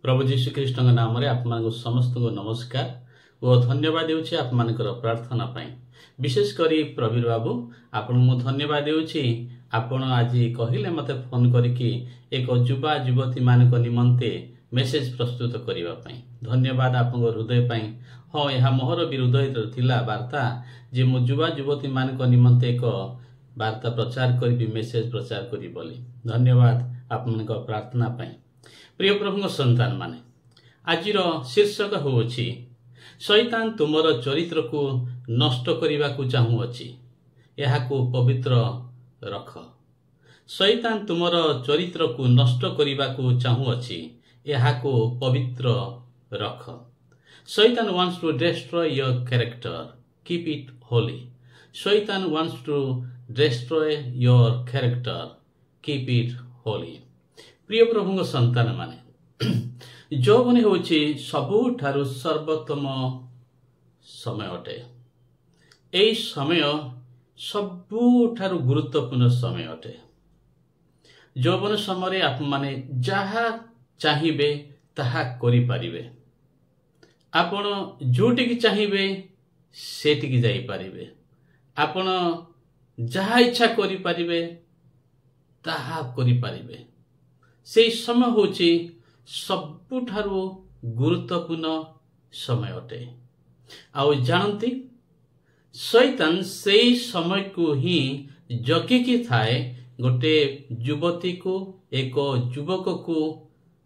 प्रभु जीशु ख्रीष्ट नाम आप समस्त को नमस्कार और धन्यवाद देउछि आप मानकर प्रार्थना पाई। विशेष करी प्रवीर बाबू आपन मु धन्यवाद देउछि। आपण आज कहिले मते फोन करिकि एक युवा युवती मानक निमंते मेसेज प्रस्तुत करिवा पाई। धन्यवाद आपन हृदय पाई। हाँ, यह मोहर भी हृदय थिला वार्ता जे मु युवा युवती मानक निमंते एक वार्ता प्रचार करी मेसेज प्रचार करी बोली। धन्यवाद आपनक प्रार्थना पाई। प्रिय प्रभु संतान माने आज शीर्षक होउछि शैतान तुमर चरित्र को नष्ट करिबा को चाहुअछि, एहाको पवित्र रख। शैतान तुमर चरित्र को नष्ट करिबा को चाहुअछि, एहाको पवित्र रख। शैतान wants to destroy your character, keep it holy. शैतान wants to destroy your character, keep it holy. प्रिय प्रभु संतान माने जौवन होछि सबुठारु सर्वोत्तम समय अटे। एई समय सबुठारु गुरुत्वपूर्ण समय अटे। जौवन समय आप माने जहा चाहिबे ताहा करि पारिबे। आपण जोटिकी चाहिबे सेटिकी जाई पारिबे। आपण जहा इच्छा करि पारिबे ताहा करि पारिबे। से समय होछि सबुठारु गुरुत्वपूर्ण समय अटे। आउ जानती शैतान से समय को ही जगिकी थाए गोटे युवती को एक युवक को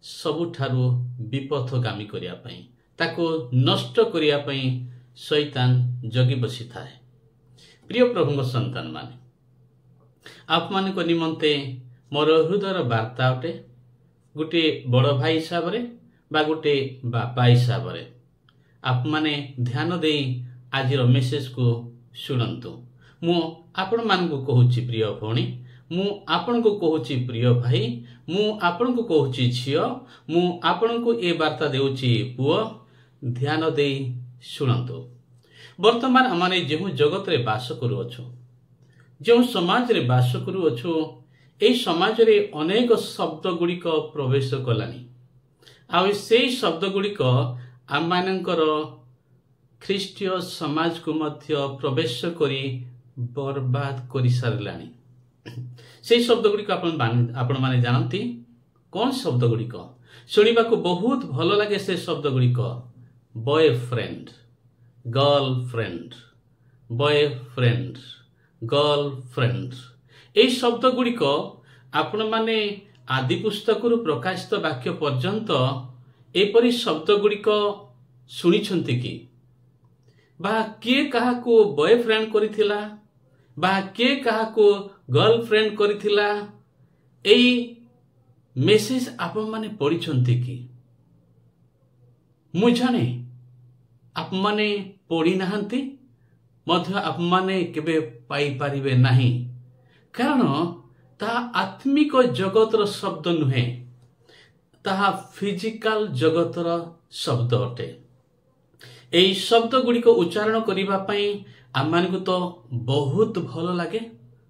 सबुठारु विपथगामी करिया पई, ताको नष्ट करिया पई शैतान जगी बसी थाए। प्रिय प्रभु संतान माने आप मानक निमंते मोर हृदयर वार्ता अटे। गोटे बड़ भाई हिसाब रे बा गोटे बापा हिसाब रे आप माने ध्यान देई आज मेसेज को सुनंतु। मु आपण मान को कहूची प्रिय भौणी, मु आपण को कहूची प्रिय भाई, मु आपण को कहूची झियो, मु आपण को ए वार्ता देउची पुओ, ध्यान देई सुनंतु। वर्तमान आमाने जेहु जगत रे वास करू अछु, जेहु समाज रे वास करू अछु, एई समाज रे अनेक शब्द गुड़िक प्रवेश कलानी। आउ सेई शब्द गुड़िक आम मानकर ख्रीष्टीय समाज को मध्य प्रवेश करी बर्बाद करि सारलानी। सेई शब्द गुड़िक आपण माने जानती कौन शब्द गुड़िक सुनिबा को बहुत भल लागे। से शब्द गुड़िक बॉयफ्रेंड, गर्लफ्रेंड, बॉयफ्रेंड, गर्लफ्रेंड। ए शब्द गुड़िक आपण माने आदि पुस्तक प्रकाशित वाक्य पर्यंत एपरी शब्द गुड़िक शुणी कि बा किए कहा को बॉयफ्रेंड करिथिला बा किए कहा को गर्लफ्रेंड करिथिला, एई मेसेज आपण माने पढ़िछंती कि मु जाने आप माने पढ़ी नाहंती मध्य आप माने केबे पाई पारिबे नाही, कारण ता आत्मिक जगतर शब्द नुहे, ताहा फिजिकल जगतर शब्द अटे। एई शब्द गुड़िक उच्चारण करिबा पई आमान को तो बहुत भल लागे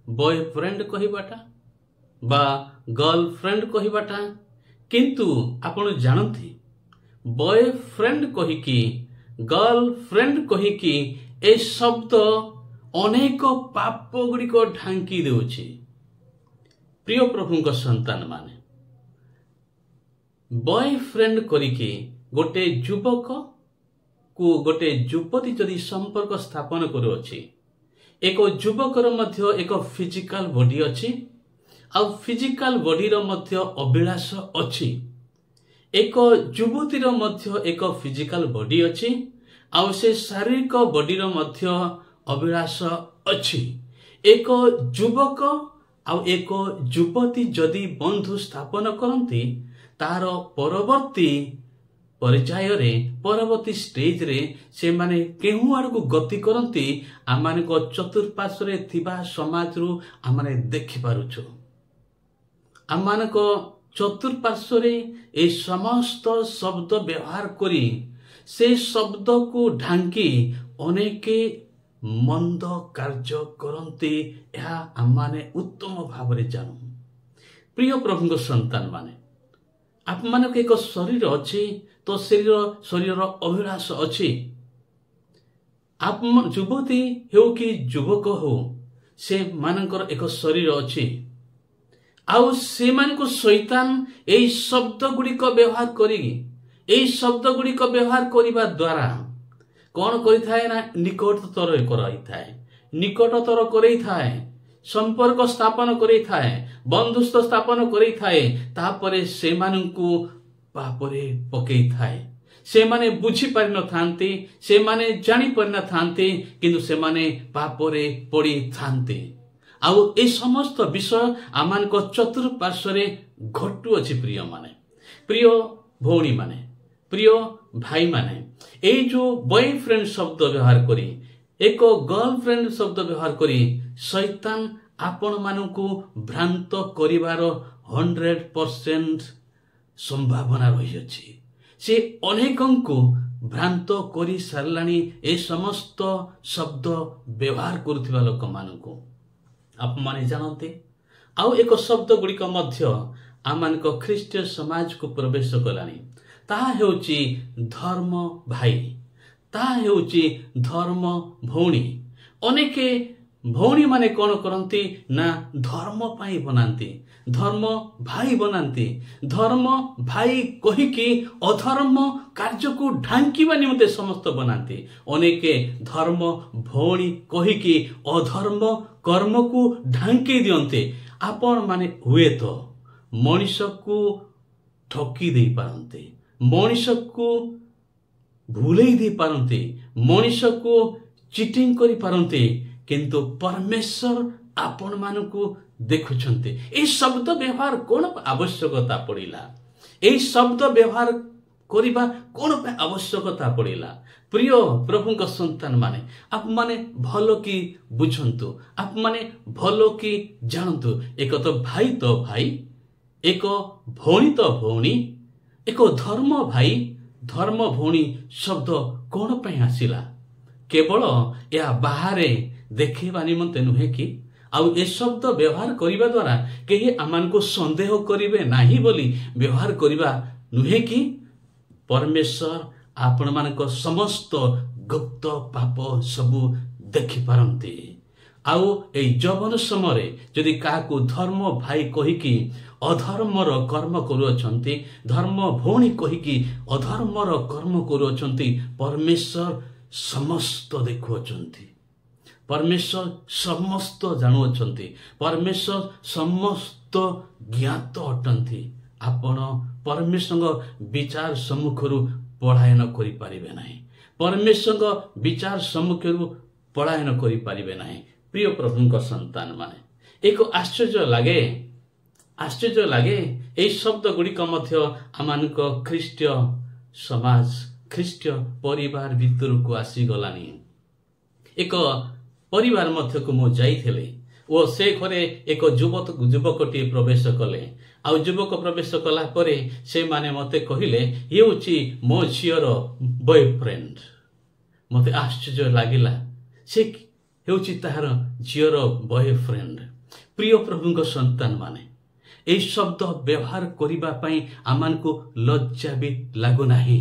बॉयफ्रेंड कहिबाटा बा गर्लफ्रेंड कहिबाटा, किंतु आपण जानती बॉयफ्रेंड कहिकी गर्लफ्रेंड कहिकी ए शब्द अनेक पाप गुड़िक ढांकी देउछि। प्रिय प्रभु संतान माने बॉयफ्रेंड करिकी गोटे युवक को गोटे युवती जदि संपर्क स्थापन करूछि, एक युवकर मध्य एक फिजिकल बॉडी अछि, आ फिजिकल बॉडी रो मध्य अभिलाष अछि। एक युवतीर मध्य एक फिजिकल बॉडी अछि, आ से शारीरिक बॉडी रो मध्य अभिलाष अछि। एक युवक आ एक युवती जदि बंधु स्थापन करती तार परवर्ती पर्याय रे परवर्ती स्टेज रे से माने केहु आड़ को गति करती आमाने को चतुर्पार्श्व रे थिबा समाज रु आमाने देखि पारुछु। आमाने को चतुर्पार्श्व रे ए समस्त शब्द व्यवहार करी से शब्द को ढांकी अनेके मंद कार्य करते यह आमाने उत्तम भाव रे जानू। प्रिय प्रभु संतान माने आप मानक एक शरीर अच्छी तो शरीर अभिलाष अच्छी आप युवती हो कि युवक हो से मानकर एक शरीर अच्छी आउ से मानक शैतान एई शब्द गुड़िक व्यवहार करी एई शब्द गुड़िक व्यवहार करिबा द्वारा कौन करिथाए ना निकटतर कराइथाए निकटतर कराइथाए संपर्क स्थापन कराइथाए बंधुत्व स्थापन कराइथाए तापरे से मानकु पापरे पकेइथाए से माने बुझी पारि न थांती से माने जानी पारि न थांती किंतु से माने पापरे पड़ी थांती आउ ए समस्त विषय आमान को चतुर्पार्श्व घटू अच्छी प्रिय माने प्रिय भौणी माने प्रिय भाई माने ए जो बॉयफ्रेंड शब्द व्यवहार करी एक गर्लफ्रेंड शब्द व्यवहार करी शैतान आपण मानकु भ्रांत करिवार 100% संभावना रही अछि से अनेकंकु भ्रांत करी सारलानी ए समस्त शब्द व्यवहार करुथिबा लोक मानकु आप माने जानते आउ एक शब्द गुड़िक मध्य आमानक ख्रीष्टीय समाज को प्रवेश कलानी ताहा हेउची धर्म भाई ताहा हेउची धर्म भौणी अनेके भौणी माने कौन करती ना धर्म पाई बनाती धर्म भाई बनाती धर्म भाई कहिकी अधर्म कार्य को ढांकीबा निमते समस्त बनाती अनेके धर्म भौणी कहिकी अधर्म कर्म को ढांकी दियंते आपण माने हुए तो मनुष्य को ठकी दे पारंते मनुष्य को भूले दे पारंते मनुष्य को चिटिंग करी पारंते किंतु परमेश्वर आपण मानकु देखुछंते ए शब्द व्यवहार कोन आवश्यकता पड़िला ए शब्द व्यवहार करिबा कोन आवश्यकता पड़िला प्रिय प्रभु का संतान माने आप माने भलो की बुझंतु आप माने भलो की जानतु एक तो भाई एक भौणी तो भौणी एक धर्म भाई धर्म भौणी शब्द कोन पे आसिला केवल या बाहरे देखा निमंते नुहे कि आउ ए शब्द व्यवहार करिबा द्वारा कहीं आमान को संदेह करिवे नाही बोली व्यवहार करिबा नुहे कि परमेश्वर आपण मानक समस्त गुप्त पाप सबु देखि पारंती आउ ए जवन समय जदि काकू धर्म भाई कहिकी अधर्मर कर्म करुअछंती धर्म भौणी कहिकी अधर्मर कर्म करुअछंती परमेश्वर समस्त देखुअछंती परमेश्वर समस्त जानुअछंती परमेश्वर समस्त ज्ञात अटंती आपण परमेश्वर विचार सम्मुखरु पलायन करि पारिबे नाही परमेश्वर विचार सम्मुखरु पलायन करि पारिबे नाही प्रिय प्रभुଙ୍କ संतान माने एक आश्चर्य लागे ए शब्द गुड़िक मध्य आमानक ख्रीष्टीय समाज ख्रीष्टीय परिवार भितर को आसी गलानी एक परिवार मध्य को मु जाइथिले ओ से घरे एक युवकटी प्रवेश कले आउ युवक प्रवेश कला परे से माने मते कहिले ये होची मो झियर बॉयफ्रेंड मते आश्चर्य लागिला से हेउची ताहार झियर बॉयफ्रेंड प्रिय प्रभुଙ୍କ संतान माने ए शब्द व्यवहार करिबा पई आमान को लज्जा भी लागु नाही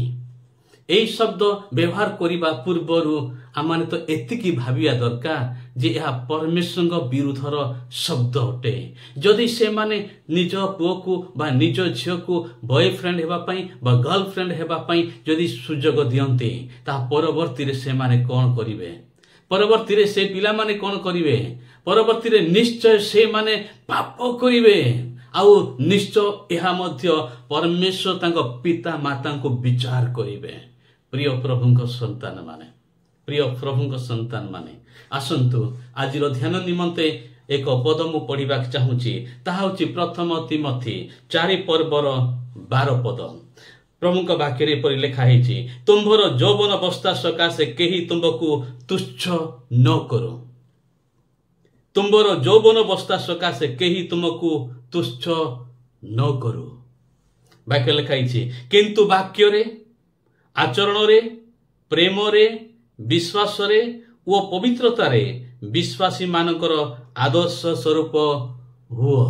ए शब्द व्यवहार करिबा पूर्वरु आमाने तो एतिकी भाबिया दरकार जे यह परमेश्वर विरुद्धर शब्द अटे जदि से माने निज पुओ को बा निज झियो को बॉयफ्रेंड हेबा पई बा गर्लफ्रेंड हेबा पई जदि सुजोग दियंते ता परवर्ती रे से माने कोन करिवे परवर्ती रे से पिला माने कोन करिवे परवर्ती रे निश्चय से माने पाप करिवे आउ निश्चय यह मध्य परमेश्वर तांको पिता माता को विचार करिवे प्रिय प्रभुଙ୍କ संतान माने प्रिय प्रभुଙ୍କ संतान माने आसंतु आज ध्यान निमंते एक पद मु पढ़ा चाहूँगी ताहा होची प्रथम तिमोथी 4 पर्वर 12 पद प्रभुଙ୍କ वाक्य पर लिखा है तुम्भर यौवन अवस्था सकाशे केही तुमको तुच्छ न करो तुम्भर यौवन अवस्था सकाशे केही तुमको तुच्छ न करो वाक्य लिखा है किंतु वाक्य रे आचरण रे प्रेम रे विश्वास रे ओ पवित्रता रे विश्वासी मानकर आदर्श स्वरूप हुओ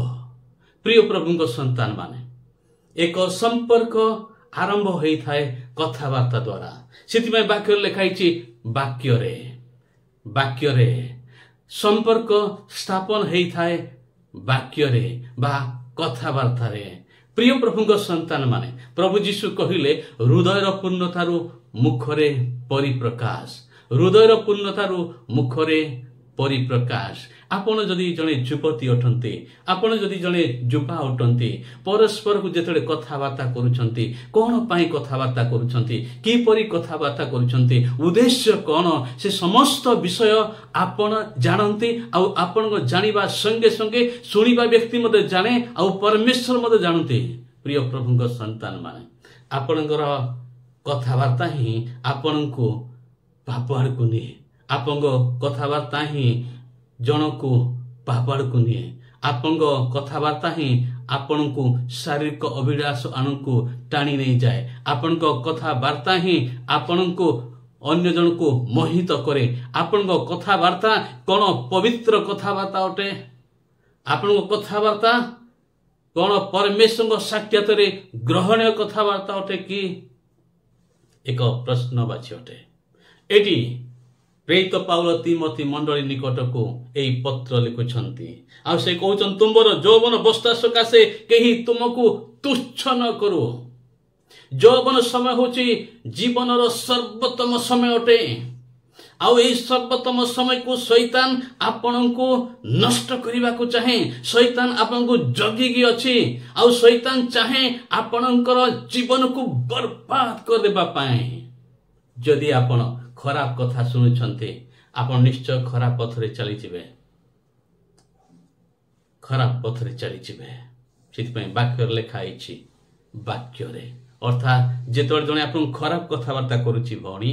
प्रिय प्रभुଙ୍କ संतान माने एक संपर्क आरंभ होई थाए कथावार्ता द्वारा। सिथिमे वाक्य लिखाई वाक्य रे संपर्क स्थापन होई थाए वाक्य रे बा कथावार्ता रे। प्रिय प्रभु संतान माने प्रभु जीशु कहिले हृदयर पूर्णतारू मुखरे परिप्रकाश, हृदयर पूर्णतारू मुखरे परिप्रकाश। आपण जदि जड़े युवती अटंती, आपण जदि जड़े युवा अटंती, परस्पर को जेतले कथावार्ता करूछंती, कोन पाई कथावार्ता करूछंती, किपरि कथावार्ता करूछंती, उद्देश्य कोन, से समस्त विषय आपण जानंती। आ आपण को जानिबा संगे संगे सुनिबा व्यक्ति मते जाने, आ परमेश्वर मते जानंती। प्रिय प्रभु संतान माने आपणकर कथावार्ता ही आपण को पापड़ को निये, आपण कथावार्ता ही जन को पापड़ को निये, आपण कथावार्ता ही आपण को शारीरिक अभिलाष आन को टाणी नहीं जाए, आपण कथावार्ता ही आपण को अन्य जन को मोहित करे। आपण कथावार्ता कौन पवित्र कथावार्ता अटे, आपण कथावार्ता कौन परमेश्वर साक्षात ग्रहणीय कथावार्ता अटे कि एक प्रश्नवाची अटे। एटी प्रेरित पाउल तिमोथी मंडली निकट को एई पत्र लिखुछंती। आ से कहउछन तुमर यौवन अवस्था सकाशे केही तुमको तुच्छ न करो। यौवन समय होची जीवनर सर्वोत्तम समय अटे। आउ एई सर्वोत्तम समय को शैतान आपन को नष्ट करिबा को चाहे, शैतान आपन को जगिगी अछि। आउ शैतान चाहे आपनकर जीवन को बर्बाद कर देबा पाए। जदि आपन खराब कथा शुणुछंती, आपन निश्चय खराब पथरे चली जिवे, खराब पथरे चली जिवे। सिथपय वाक्य लेखा आइछि वाक्य रे, अर्थात जेतोले जणे आपन खराब कथावार्ता करूछि भौणी,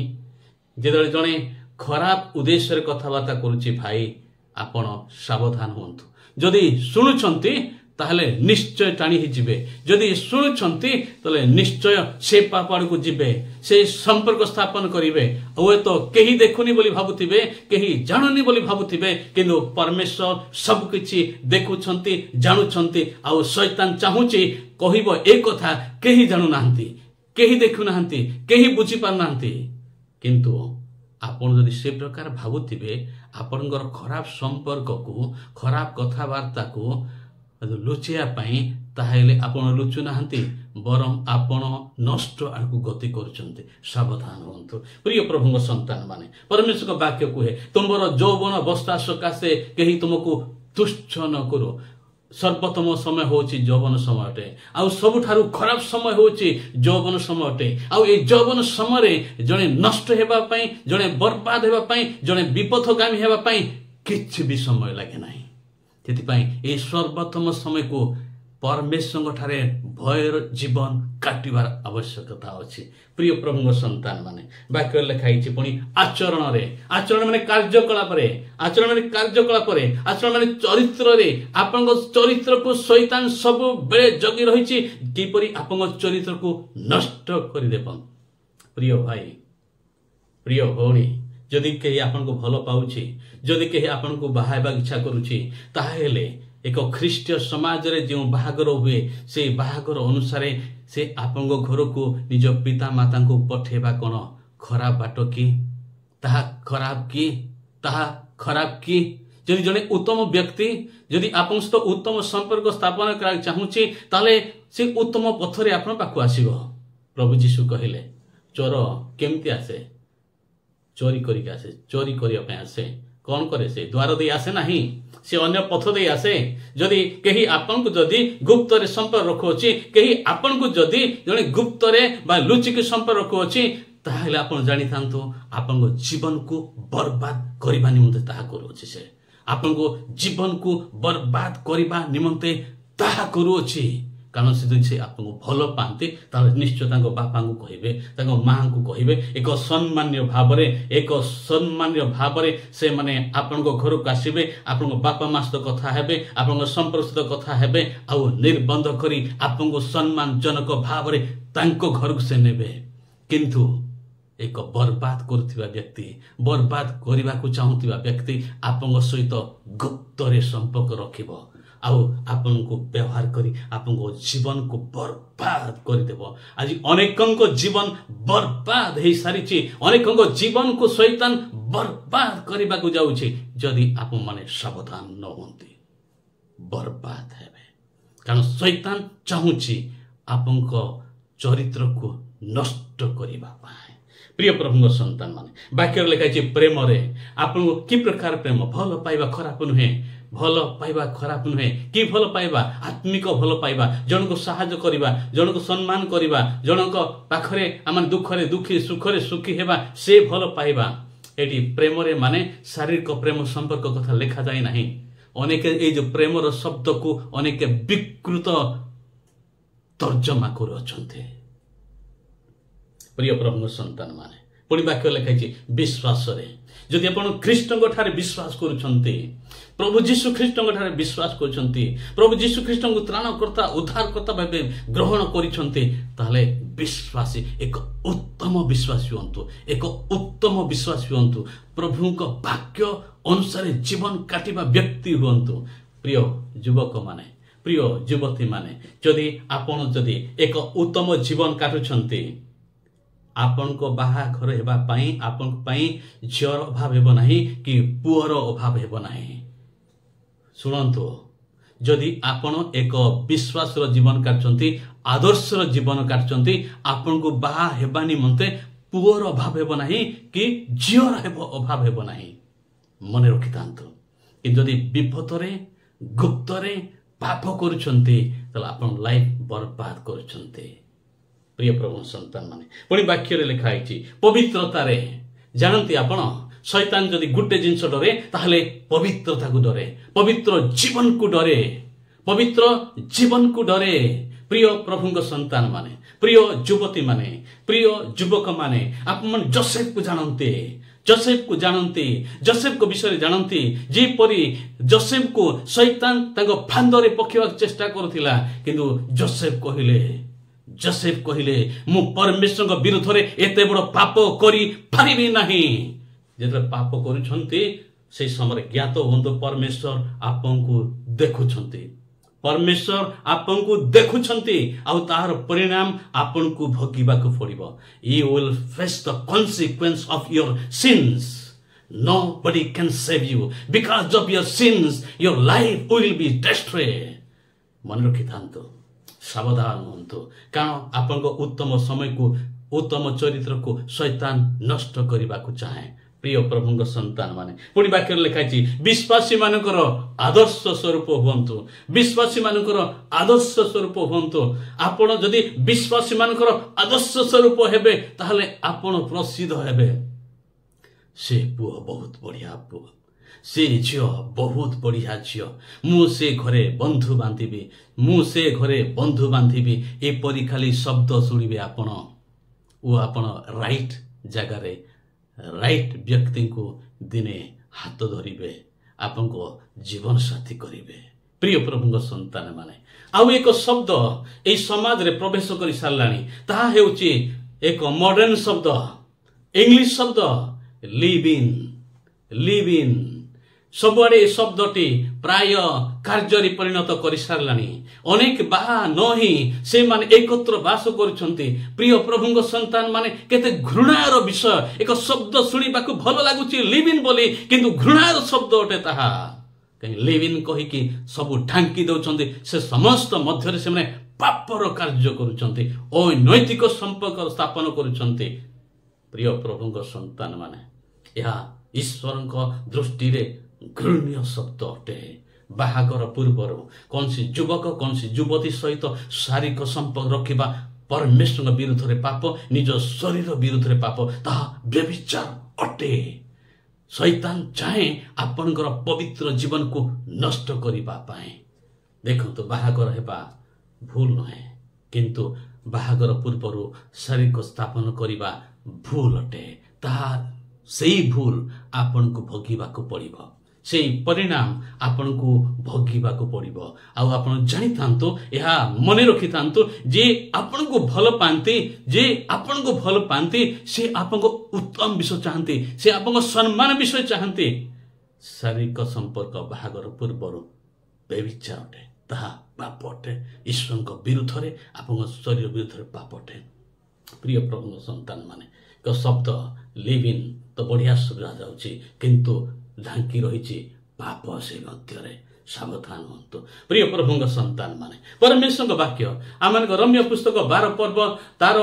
जेतोले जणे खराब उद्देश्य रे कथावार्ता करूछि भाई, आपण सावधान हुंतु। जदि शुणुछंती ताहले निश्चय टाणी ही जिवे, जदि शुणुछंती ताहले निश्चय से पापड़ को जिवे, से संपर्क स्थापन करिवे। ओ तो केही देखुनी बोली भाबुथिबे, केही जाननी बोली भाबुथिबे, किंतु परमेश्वर सब किछि देखुछंती, जानुछंती। आ शैतान चाहुछि कहिबो ए कथा केही जानु नाहंती, केही देखु नाहंती, केही बुझी पार नाहंती। किंतु आपण जदि से प्रकार भाबुथिबे, आपनकर खराब संपर्क को, खराब कथावार्ता को लुचिया पाई, ताहेले आपण लुचु नाहंती, बरम आपण नष्ट आड़कू गति करुछंती। सावधान हुंतु। प्रिय प्रभु संतान माने परमेश्वर वाक्य कहे तुमर यौवन अवस्था सकाशे केही तुमको तुच्छ न करो। सर्वोत्तम समय होची यौवन समय अटे, आउ सबुठारु खराब समय होची यौवन समय अटे। आउ ए यौवन समय रे जणे नष्ट हेबा पई, जणे बर्बाद हेबा पई, जणे विपथगामी हेबा पई किछि भी समय लागे नाही। तेतिपाई ए सर्वोत्तम समय को परमेश्वर ठारे भयर जीवन काटिबार आवश्यकता अछि। प्रिय प्रभु संतान माने वाक्य लेखाइछि पुनी आचरण रे, आचरण माने कार्यकलाप रे, आचरण माने कार्यकलाप रे, आचरण माने चरित्र रे। आपन चरित्र को शैतान सब बेले जगी रहिछि किपरि आपन चरित्र को नष्ट करि देबन। प्रिय भाई, प्रिय भौणी, जदि कहीं आपन को भल पाउछि, जदि कहीं आपन को बाहाइबा इच्छा करूछि, ताहेले एक ख्रीष्टीय समाज रे जो बाहागर हुए से बाहागर अनुसार से आपन घर को निज पिता माता को पठेबा कोन खराब बाट कि? ताहा खराब कि? ताहा खराब कि? जदि जने उत्तम व्यक्ति जदि आपन सहित उत्तम संपर्क स्थापन करा चाहूछि, ताले से उत्तम पथरे आपन पाखु आसीबो। प्रभु जीशु कहिले चोर केमती आसे? चोरी करी आसे, चोरी करिया पे आसे। कौन करे? से द्वार दे आसे नहीं, से अन्य पथ दे आसे। जदि कहीं आपन को जदि गुप्त रे संपर्क रखुछि, कहीं आपन को जदि जने गुप्त रे बा लुचि के संपर्क रखुछि, ताहेले आपन जानि थांतो आपन को जीवन को बर्बाद करिबा निमंते ताहा करूछि। से आपन को जीवन को बर्बाद करिबा निमंते ताहा करूछि। कारण से आपको भल पाते निश्चय बापा को कहे, माँ को कहे, एक सम्मान्य भाव एक सम्मान्य भाव से माने आपण घर को आसबे, आपण बापा माँ सहित कथा हेबे, आपण संपर्क सहित कथा हेबे, आउ निर्बंध करी आपण सम्मानजनक भाव घर को से नेबे। किंतु एक बर्बाद करुवा व्यक्ति, बर्बाद करने को चाहूवा व्यक्ति आपण सहित गुप्त रे संपर्क रखिबो। ଆଉ ଆପଣଙ୍କୁ ବ୍ୟବହାର କରି ଆପଣଙ୍କ ଜୀବନକୁ ବର୍ବାଦ କରିଦେବ। ଆଜି ଅନେକଙ୍କ ଜୀବନ ବର୍ବାଦ ହେଇସାରିଛି, ଅନେକଙ୍କ ଜୀବନକୁ ଶୈତାନ ବର୍ବାଦ କରିବାକୁ ଯାଉଛି। ଯଦି ଆପଣମାନେ ସାବଧାନ ନ ହୁଅନ୍ତି ବର୍ବାଦ ହେବେ, କାରଣ ଶୈତାନ ଚାହୁଁଛି ଆପଣଙ୍କ ଚରିତ୍ରକୁ ନଷ୍ଟ କରିବା ପାଇଁ। ପ୍ରିୟ ପ୍ରଭୁଙ୍କ ସନ୍ତାନ ମାନେ, ବାକ୍ୟରେ ଲେଖା ହେଇଛି ପ୍ରେମରେ ଆପଣଙ୍କୁ କି ପ୍ରକାର ପ୍ରେମ? ଭଲ ପାଇବା ଖରାପ ନୁହେଁ, ଭଲ ପାଇବା ଖରାପ ନୁହେଁ। କି ଭଲ ପାଇବା? ଆତ୍ମିକ ଭଲ ପାଇବା, ଜଣକୁ ସାହାଯ୍ୟ କରିବା, ଜଣକୁ ସମ୍ମାନ କରିବା, ଜଣଙ୍କ ପାଖରେ ଆମେ ଦୁଃଖରେ ଦୁଃଖୀ ସୁଖରେ ସୁଖୀ ହେବା, ସେ ଭଲ ପାଇବା। ଏଠି ପ୍ରେମରେ ମାନେ ଶାରୀରିକ ପ୍ରେମ ସମ୍ପର୍କ କଥା ଲେଖାଯାଏ ନାହିଁ। ଅନେକ ଏଇ ଯୋଉ ପ୍ରେମର ଶବ୍ଦକୁ ଅନେକ ବିକୃତ ତର୍ଜମା କରୁଅଛନ୍ତି। ପ୍ରିୟ ପ୍ରଭୁଙ୍କ ସନ୍ତାନ ମାନେ, ପୁଣି ବାକ୍ୟ ଲେଖାଇଛି ବିଶ୍ୱାସରେ। ଯଦି ଆପଣ ଖ୍ରୀଷ୍ଟଙ୍କ ଠାରେ ବିଶ୍ୱାସ କରୁଛନ୍ତି, ପ୍ରଭୁ ଯୀଶୁ ଖ୍ରୀଷ୍ଟଙ୍କ ଠାରେ ବିଶ୍ୱାସ କରୁଛନ୍ତି, ପ୍ରଭୁ ଯୀଶୁ ଖ୍ରୀଷ୍ଟଙ୍କୁ ତ୍ରାଣକର୍ତ୍ତା ଉଦ୍ଧାରକର୍ତ୍ତା ଭାବେ ଗ୍ରହଣ କରିଛନ୍ତି, ତାହେଲେ ବିଶ୍ୱାସୀ ଏକ ଉତ୍ତମ ବିଶ୍ୱାସୀ ହୁଅନ୍ତୁ, ଏକ ଉତ୍ତମ ବିଶ୍ୱାସୀ ହୁଅନ୍ତୁ, ପ୍ରଭୁଙ୍କ ବାକ୍ୟ ଅନୁସାରେ ଜୀବନ କାଟିବା ବ୍ୟକ୍ତି ହୁଅନ୍ତୁ। ପ୍ରିୟ ଯୁବକମାନେ, ପ୍ରିୟ ଯୁବତୀମାନେ, ଯଦି ଆପଣ ଯଦି ଏକ ଉତ୍ତମ ଜୀବନ କାଟୁଛନ୍ତି, ଆପଣଙ୍କ ବାହାଘର ହେବା ପାଇଁ ଆପଣଙ୍କ ପାଇଁ ଝିଅର ଅଭାବ ହେବ ନାହିଁ କି ପୁଅର ଅଭାବ ହେବ ନାହିଁ। ଶୁଣନ୍ତୁ, ଯଦି ଆପଣ ଏକ ବିଶ୍ୱାସର ଜୀବନ କାଟୁଛନ୍ତି, ଆଦର୍ଶର ଜୀବନ କାଟୁଛନ୍ତି, ଆପଣଙ୍କୁ ବାହା ହେବା ନିମନ୍ତେ ପୁଅର ଅଭାବ ହେବ ନାହିଁ କି ଝିଅର ଅଭାବ ହେବ ନାହିଁ। ମନେ ରଖିଥାନ୍ତୁ। କିନ୍ତୁ ଯଦି ବିପଦରେ ଗୁପ୍ତରେ ପାପ କରୁଛନ୍ତି, ତାହେଲେ ଆପଣ ଲାଇଫ ବର୍ବାଦ କରୁଛନ୍ତି। ପ୍ରିୟ ପ୍ରଭୁ ସନ୍ତାନ ମାନେ, ପୁଣି ବାକ୍ୟରେ ଲେଖା ହେଇଛି ପବିତ୍ରତାରେ। ଜାଣନ୍ତି ଆପଣ, ଶୈତାନ ଯଦି ଗୋଟେ ଜିନିଷ ଡରେ ତାହେଲେ ପବିତ୍ରତାକୁ ଡରେ, ପବିତ୍ର ଜୀବନକୁ ଡରେ, ପବିତ୍ର ଜୀବନକୁ ଡରେ। ପ୍ରିୟ ପ୍ରଭୁଙ୍କ ସନ୍ତାନ ମାନେ, ପ୍ରିୟ ଯୁବତୀ ମାନେ, ପ୍ରିୟ ଯୁବକ ମାନେ, ଆପଣମାନେ ଯୋସେଫକୁ ଜାଣନ୍ତି, ଯୋସେଫକୁ ଜାଣନ୍ତି, ଯୋସେଫଙ୍କ ବିଷୟରେ ଜାଣନ୍ତି। ଯେପରି ଯୋସେଫକୁ ଶୈତାନ ତାଙ୍କ ଫାନ୍ଦରେ ପକେଇବାକୁ ଚେଷ୍ଟା କରୁଥିଲା, କିନ୍ତୁ ଯୋସେଫ କହିଲେ ମୁଁ ପରମେଶ୍ୱରଙ୍କ ବିରୁଦ୍ଧରେ ଏତେ ବଡ଼ ପାପ କରିପାରିବି ନାହିଁ। ଯେତେବେଳେ ପାପ କରୁଛନ୍ତି, সেই ସମୟରେ ଜ୍ଞାତ ହୁଅନ୍ତୁ ପରମେଶ୍ୱର ଆପଣଙ୍କୁ ଦେଖୁଛନ୍ତି, ପରମେଶ୍ୱର ଆପଣଙ୍କୁ ଦେଖୁଛନ୍ତି, ଆଉ ତାହାର ପରିଣାମ ଆପଣଙ୍କୁ ଭୋଗିବାକୁ ପଡ଼ିବ। You will face the consequence of your sins. Nobody can save you. Because of your sins, your life will be destroyed. ମନେ ରଖିଥାନ୍ତୁ, ସାବଧାନ ହୁଅନ୍ତୁ, କାରଣ ଆପଣଙ୍କ ଉତ୍ତମ ସମୟକୁ, ଉତ୍ତମ ଚରିତ୍ରକୁ ଶୈତାନ ନଷ୍ଟ କରିବାକୁ ଚାହେଁ। ପ୍ରିୟ ପ୍ରଭୁଙ୍କ ସନ୍ତାନ ମାନେ, ପୁଣି ବାକ୍ୟରେ ଲେଖାଇଛି ବିଶ୍ୱାସୀ ମାନଙ୍କର ଆଦର୍ଶ ସ୍ୱରୂପ ହୁଅନ୍ତୁ, ବିଶ୍ୱାସୀ ମାନଙ୍କର ଆଦର୍ଶ ସ୍ୱରୂପ ହୁଅନ୍ତୁ। ଆପଣ ଯଦି ବିଶ୍ୱାସୀ ମାନଙ୍କର ଆଦର୍ଶ ସ୍ୱରୂପ ହେବେ, ତାହେଲେ ଆପଣ ପ୍ରସିଦ୍ଧ ହେବେ। ସେ ପୁଅ ବହୁତ ବଢିଆ ପୁଅ, ସେ ଝିଅ ବହୁତ ବଢିଆ ଝିଅ, ମୁଁ ସେ ଘରେ ବନ୍ଧୁ ବାନ୍ଧିବି, ମୁଁ ସେ ଘରେ ବନ୍ଧୁ ବାନ୍ଧିବି, ଏପରି ଖାଲି ଶବ୍ଦ ଶୁଣିବେ ଆପଣ, ଓ ଆପଣ ରାଇଟ୍ ଜାଗାରେ ରାଇଟ୍ ବ୍ୟକ୍ତିଙ୍କୁ ଦିନେ ହାତ ଧରିବେ, ଆପଣଙ୍କ ଜୀବନ ସାଥୀ କରିବେ। ପ୍ରିୟ ପ୍ରଭୁଙ୍କ ସନ୍ତାନ ମାନେ, ଆଉ ଏକ ଶବ୍ଦ ଏହି ସମାଜରେ ପ୍ରବେଶ କରି ସାରିଲାଣି, ତାହା ହେଉଛି ଏକ ମଡର୍ଣ୍ଣ ଶବ୍ଦ, ଇଂଲିଶ ଶବ୍ଦ ଲିଭ୍ ଇନ୍। ସବୁଆଡେ ଏ ଶବ୍ଦଟି ପ୍ରାୟ କାର୍ଯ୍ୟରେ ପରିଣତ କରିସାରିଲାଣି। ଅନେକ ବାହା ନ ହିଁ ସେମାନେ ଏକତ୍ର ବାସ କରୁଛନ୍ତି। ପ୍ରିୟ ପ୍ରଭୁଙ୍କ ସନ୍ତାନ ମାନେ, କେତେ ଘୃଣାର ବିଷୟ। ଏକ ଶବ୍ଦ ଶୁଣିବାକୁ ଭଲ ଲାଗୁଛି ଲିଭ୍ ଇନ୍ ବୋଲି, କିନ୍ତୁ ଘୃଣାର ଶବ୍ଦ ଅଟେ ତାହା। ଲିଭ୍ ଇନ୍ କହିକି ସବୁ ଢାଙ୍କି ଦେଉଛନ୍ତି, ସେ ସମସ୍ତ ମଧ୍ୟରେ ସେମାନେ ପାପର କାର୍ଯ୍ୟ କରୁଛନ୍ତି, ଅନୈତିକ ସମ୍ପର୍କ ସ୍ଥାପନ କରୁଛନ୍ତି। ପ୍ରିୟ ପ୍ରଭୁଙ୍କ ସନ୍ତାନ ମାନେ, ଏହା ଈଶ୍ୱରଙ୍କ ଦୃଷ୍ଟିରେ ଘୃଣ୍ୟ ଶବ୍ଦ ଅଟେ। ବାହାଘର ପୂର୍ବରୁ କୌଣସି ଯୁବକ କୌଣସି ଯୁବତୀ ସହିତ ଶାରୀରିକ ସମ୍ପର୍କ ରଖିବା ପରମେଶ୍ୱରଙ୍କ ବିରୁଦ୍ଧରେ ପାପ, ନିଜ ଶରୀର ବିରୁଦ୍ଧରେ ପାପ, ତାହା ବ୍ୟଭିଚାର ଅଟେ। ଶୈତାନ ଚାହେଁ ଆପଣଙ୍କର ପବିତ୍ର ଜୀବନକୁ ନଷ୍ଟ କରିବା ପାଇଁ। ଦେଖନ୍ତୁ, ବାହାଘର ହେବା ଭୁଲ ନୁହେଁ, କିନ୍ତୁ ବାହାଘର ପୂର୍ବରୁ ଶାରୀରିକ ସ୍ଥାପନ କରିବା ଭୁଲ ଅଟେ। ତାହା ସେଇ ଭୁଲ ଆପଣଙ୍କୁ ଭୋଗିବାକୁ ପଡ଼ିବ, ସେଇ ପରିଣାମ ଆପଣଙ୍କୁ ଭୋଗିବାକୁ ପଡ଼ିବ। ଆଉ ଆପଣ ଜାଣିଥାନ୍ତୁ, ଏହା ମନେ ରଖିଥାନ୍ତୁ, ଯେ ଆପଣଙ୍କୁ ଭଲ ପାଆନ୍ତି, ଯେ ଆପଣଙ୍କୁ ଭଲ ପାଆନ୍ତି, ସେ ଆପଣଙ୍କ ଉତ୍ତମ ବିଷୟ ଚାହାନ୍ତି, ସେ ଆପଣଙ୍କ ସମ୍ମାନ ବିଷୟ ଚାହାନ୍ତି। ଶାରୀରିକ ସମ୍ପର୍କ ବାହାଘର ପୂର୍ବରୁ बेविचार अटे ताहा पाप अटे ईश्वर विरुद्ध रे आपन शरीर विरुद्ध रे पाप अटे। प्रिय प्रभु संतान माने को शब्द लिव इन तो बढ़िया सुविधा जाउची किंतु ढांकी रही पाप से मध्य रे सावधान हूँ। प्रिय प्रभु संतान माने परमेश्वर वाक्य आम रम्य पुस्तक 12 पर्व तार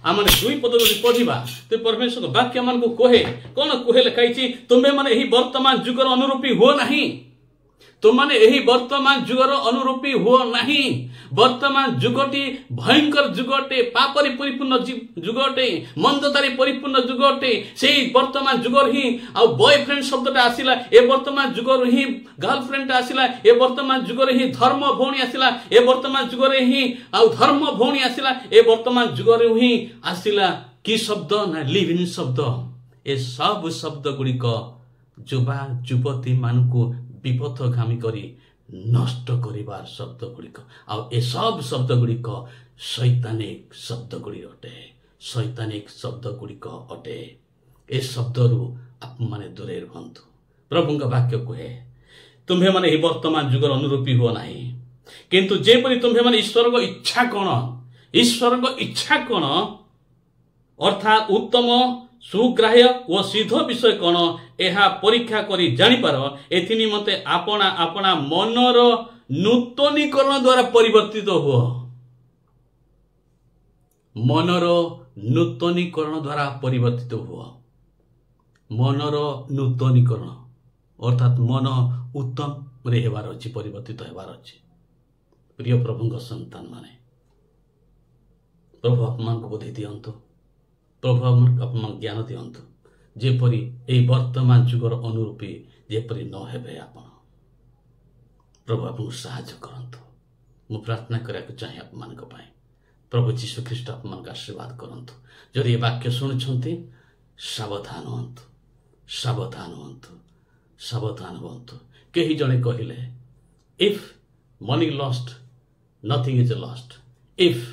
आम 2 पद पढ़ा तो परमेश्वर वाक्य आम कहे कौन कहे लिखाई तुम्हें माने यही वर्तमान जुगर अनुरूपी हुओ नहीं तुमने यही वर्तमान जुगर अनुरूपी हुओ नहीं। वर्तमान जुगटी भयंकर जुगटे पापरे परिपूर्ण जुगटे मंदतारे परिपूर्ण जुगटे से वर्तमान जुगर ही आ बॉयफ्रेंड शब्दटा आसिला ए वर्तमान जुगर ही गर्लफ्रेंड आसिला ए वर्तमान जुगर ही धर्म भौणी आसिला ए वर्तमान जुगर ही आ धर्म भौणी आसिला ए वर्तमान जुगर ही आसिला कि शब्द ना लिव इन शब्द। ए सब शब्द गुड़िक युवा युवती मानकु विपथगामी करी नष्ट करिवार शब्द गुड़िक आ सब शब्द गुड़िक शैतानिक शब्द गुड़ी अटे शैतानिक शब्द गुड़िक अटे। ए शब्द रु आप माने दूरे रुहंतु। प्रभु का वाक्य कहे तुम्हें माने ही वर्तमान जुगर अनुरूपी हो नहीं किंतु जेपरि तुम्हें माने ईश्वर को इच्छा कौन अर्थात उत्तम सुग्राह्य व सिद्ध विषय कौन यह परीक्षा करी जानिपार एथि निमंते आपना आपना मनर नूतनीकरण द्वारा परिवर्तित हुओ। मनर नूतनीकरण द्वारा परिवर्तित हुओ। मनर नूतनीकरण अर्थात मन उत्तम रे हेबार अछि परिवर्तित हेबार अछि। प्रिय प्रभु संतान माने प्रभु आपमान को बुद्धि दियंतु प्रभु आपमान ज्ञान दियंतु जेपरि ए वर्तमान जुगर अनुरूपी जेपरि न हेबे आपण प्रभु आपन सहायता करंतु। मु प्रार्थना करैक चाहे आपमान को पाए प्रभु यीशु ख्रीष्ट आपमान का आशीर्वाद करंतु। जदि ये वाक्य सुनछंती सावधान होंतु सावधान होंतु सावधान होंतु। केही जणे कहिले if money lost nothing is lost if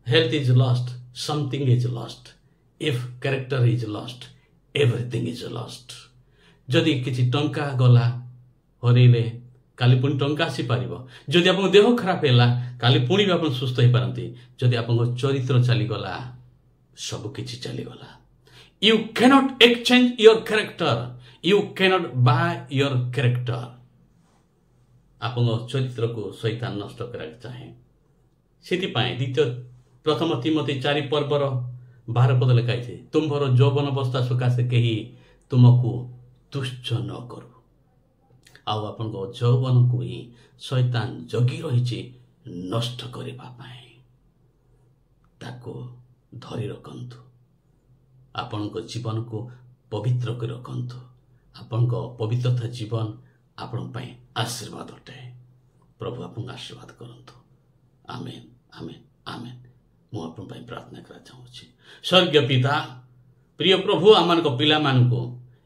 health is lost something is lost if character is lost everything is lost. जदि किसी टंका गला हरैले काली पुणी टंका आसी पारिबो। जदि आपन देह खराब हैला काली पुणी भी आपन सुस्थ होई पारंती। जदि आपन चरित्र चली गला सब किछि चली गला। You cannot exchange your character you cannot by your character. आपन चरित्र को शैतान नष्ट कराक चाहे सेति पाए द्वितीय प्रथम तिमोथी 4 पर्वर 12 पद लिखाई तुम्हार यौवन अवस्था सकाशे कहीं तुमको तुच्छ न करू। आउ आपन यौवन को ही शैतान जगी रही नष्ट करने ताको धरी रखंतु। आपण जीवन को पवित्र कर रखंतु। आपण पवित्रता जीवन आपण आशीर्वाद अटे। प्रभु आपन आशीर्वाद करंतु। आमेन आमेन आमेन। मु आपन प्रार्थना करा चाहूँगी। स्वर्गीय पिता प्रिय प्रभु आम पिला मानू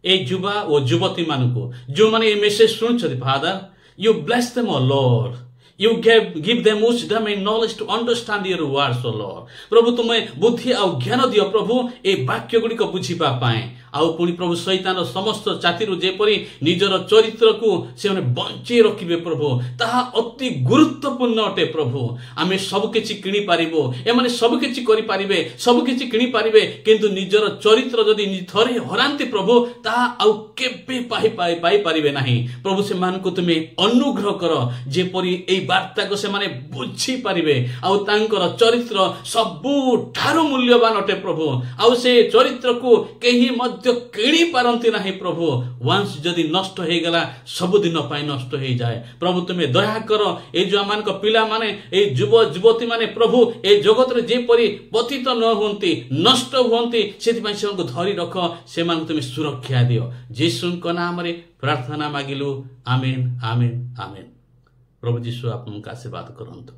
ए युवा और युवती मानू जो मैंने ये मेसेज शुणुं Father you bless them O Lord you give them wisdom and knowledge to understand your words O Lord. प्रभु तुम्हें बुद्धि और ज्ञान दियो प्रभु ए वाक्य गुड़िक बुझीपा पाए आउ पुणी प्रभु शैतान समस्त जातिर जेपरी निजर चरित्र को से बंचे रखिबे प्रभु ताहा अति गुरुत्वपूर्ण अटे। प्रभु आमे सब किछि किनि पारिबो एमाने सब किछि करि पारिबे सब किछि किनि पारिबे किंतु निजर चरित्र जदि थरे हरांती प्रभु ताहा आउ केबे पाई पारिबे नाही। प्रभु से मान को तुमे अनुग्रह कर जेपरी एई वार्ता को से माने बुझी पारिबे आउ तांकर चरित्र सबु ठारो मूल्यवान अटे प्रभु आउ से चरित्र को केही किणी पारंती नहीं प्रभु। वंश जदि नष्ट हो गला सबुदिन नष्ट हो जाए। प्रभु तुम्हें दया कर ए जो आम पिला माने ए युव युवती माने प्रभु ए जगत रे जेपरी पतित न होंती नष्ट होंती से धरी रख से तुम्हें सुरक्षा दियो यीशु नाम रे प्रार्थना मागिलु आमेन आमेन आमेन। प्रभु यीशु आपको आशीर्वाद करंतु।